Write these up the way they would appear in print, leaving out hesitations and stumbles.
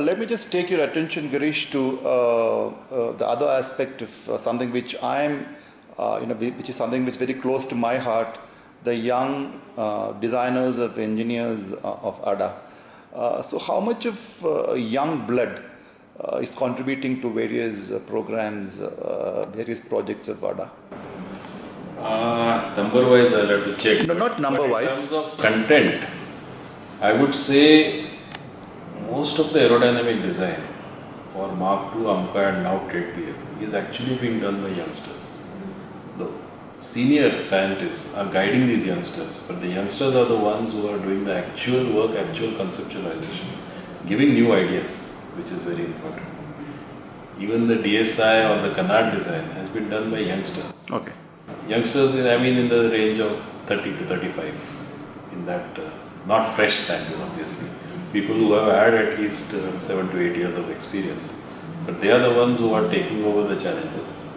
Let me just take your attention, Girish, to the other aspect of something which which is something which is very close to my heart, the young designers of engineers of ADA. So how much of young blood is contributing to various programs, various projects of ADA? Number-wise, I'll have to check. No, not number-wise. In terms of content, I would say most of the aerodynamic design for Mark II, AMCA and now TradePL is actually being done by youngsters. The senior scientists are guiding these youngsters, but the youngsters are the ones who are doing the actual work, actual conceptualization, giving new ideas, which is very important. Even the DSI or the canard design has been done by youngsters. Okay. Youngsters, in the range of 30 to 35, in that, not fresh scientists obviously, people who have had at least 7 to 8 years of experience, but they are the ones who are taking over the challenges.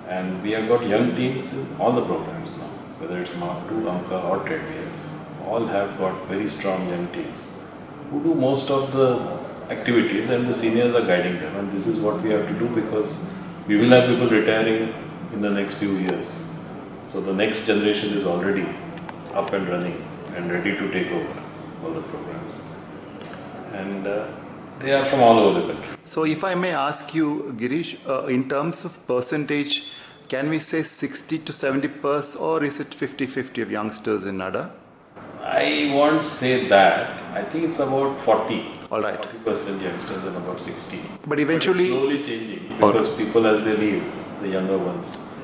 And we have got young teams in all the programs now, whether it's Mark II, AMCA or TradePL, all have got very strong young teams who do most of the activities and the seniors are guiding them. And this is what we have to do because we will have people retiring in the next few years. So the next generation is already up and running and ready to take over all the programs. And they are from all over the country. So if I may ask you, Girish, in terms of percentage, can we say 60 to 70% or is it 50-50 of youngsters in ADA? I won't say that. I think it's about 40. All right. 40% youngsters and about 60. But eventually... But it's slowly changing because people as they leave, the younger ones,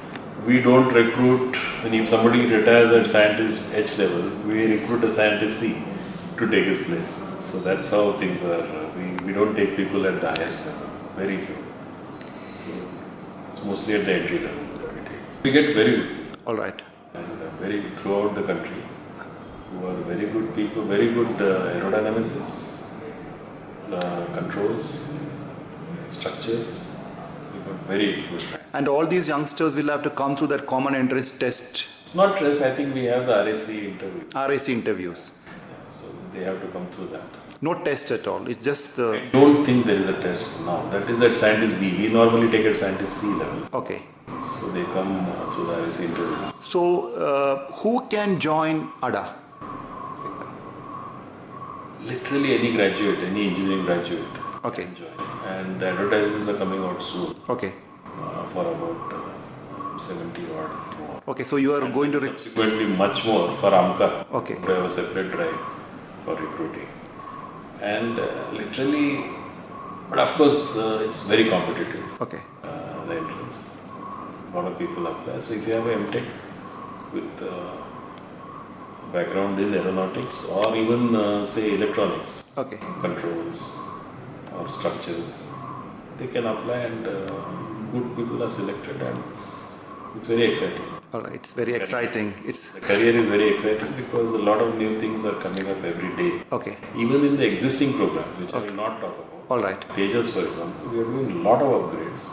we don't recruit, if somebody retires at scientist H level, we recruit a scientist C to take his place. So that's how things are. We don't take people at the highest level, very few. So it's mostly at the entry level that we take. We get very good people. All right. And very throughout the country, who are very good people, very good aerodynamicists, controls, structures. We got very good. And all these youngsters will have to come through that common entrance test. Not test, I think we have the RAC interview. RAC interviews. So they have to come through that. No test at all. It's just the... I don't think there is a test now. That is at scientist B. We normally take at scientist C level. Okay. So they come through the RAC interviews. So who can join ADA? Literally any graduate, any engineering graduate Okay. can join. And the advertisements are coming out soon. Okay. For about 70 odd more. Okay, so you are going to... Subsequently much more for AMCA. Okay. We have a separate drive for recruiting. And literally, but of course it's very competitive. Okay. The entrance. A lot of people apply. So if you have an MTech with background in aeronautics or even say electronics, Okay. controls or structures, they can apply and good people are selected and it's very exciting. All right, it's very exciting. The career is very exciting because a lot of new things are coming up every day. Okay. Even in the existing program, which I will not talk about. All right. Tejas, for example, we are doing a lot of upgrades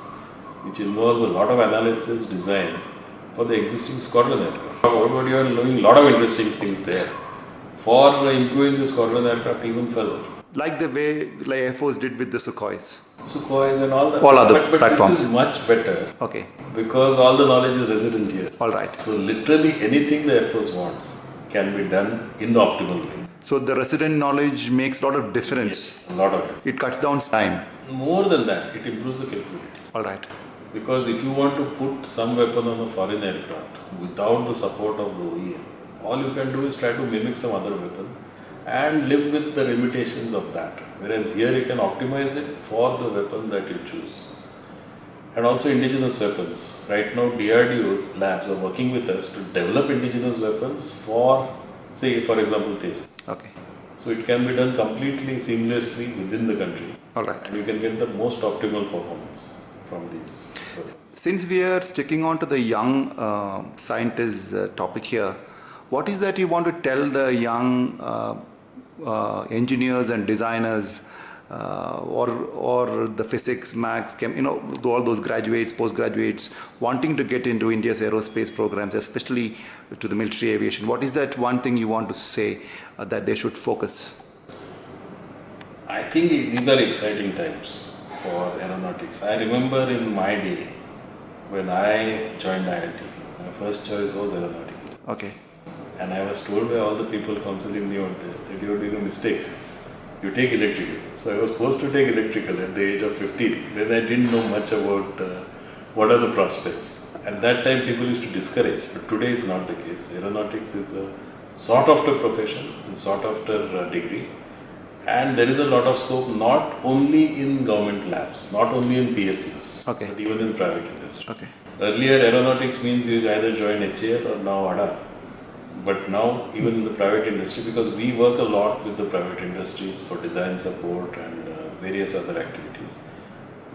which involve a lot of analysis, design for the existing squadron aircraft. We are doing a lot of interesting things there for improving the squadron aircraft even further. Like the way Air Force did with the Sukhois. Sukhois and all that. All other but platforms. This is much better. Okay. Because all the knowledge is resident here. All right. So literally anything the Air Force wants can be done in the optimal way. So the resident knowledge makes a lot of difference. Yes, a lot of it. It cuts down time. More than that, it improves the capability. All right. Because if you want to put some weapon on a foreign aircraft without the support of the OEM, all you can do is try to mimic some other weapon and live with the limitations of that. Whereas here you can optimize it for the weapon that you choose. And also indigenous weapons. Right now DRDO labs are working with us to develop indigenous weapons for, say, for example, Tejas. Okay. So it can be done completely seamlessly within the country. All right. And you can get the most optimal performance from these weapons. Since we are sticking on to the young scientists topic here, what is that you want to tell the young engineers and designers or the physics, maths, all those graduates, postgraduates wanting to get into India's aerospace programs, especially to the military aviation? What is that one thing you want to say that they should focus? I think these are exciting times for aeronautics. I remember in my day when I joined IIT, my first choice was aeronautics. Okay. And I was told by all the people counseling me out there that you are doing a mistake. You take electrical. So I was supposed to take electrical at the age of 15. Then I didn't know much about what are the prospects. At that time, people used to discourage, but today it's not the case. Aeronautics is a sought after profession and sought after degree. And there is a lot of scope not only in government labs, not only in PSUs, Okay. but even in private industry. Okay. Earlier, aeronautics means you either join HAL or now ADA. But now, even in the private industry, because we work a lot with the private industries for design support and various other activities,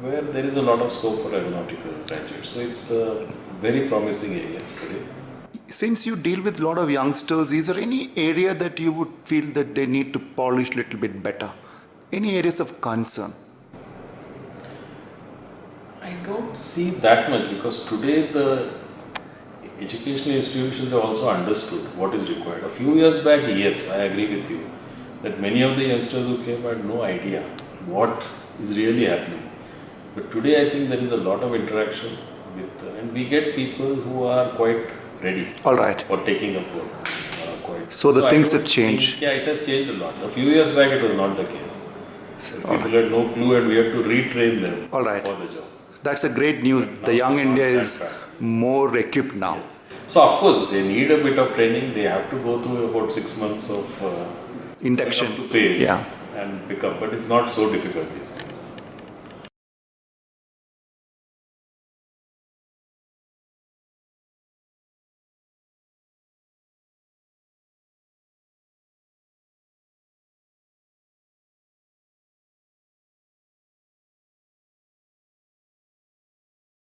where there is a lot of scope for aeronautical graduates. So it's a very promising area today. Since you deal with a lot of youngsters, is there any area that you would feel that they need to polish a little bit better? Any areas of concern? I don't see that much because today the educational institutions have also understood what is required. A few years back, yes, I agree with you that many of the youngsters who came had no idea what is really happening. But today I think there is a lot of interaction with, and we get people who are quite ready All right. for taking up work. So the I things don't have changed. think- yeah, it has changed a lot. A few years back it was not the case. People had no clue and we had to retrain them All right. for the job. That's a great news. But The now young it's not India that is bad. more equipped now. Yes. So of course they need a bit of training. They have to go through about 6 months of Induction. to pace Yeah. and pick up, but it's not so difficult these days.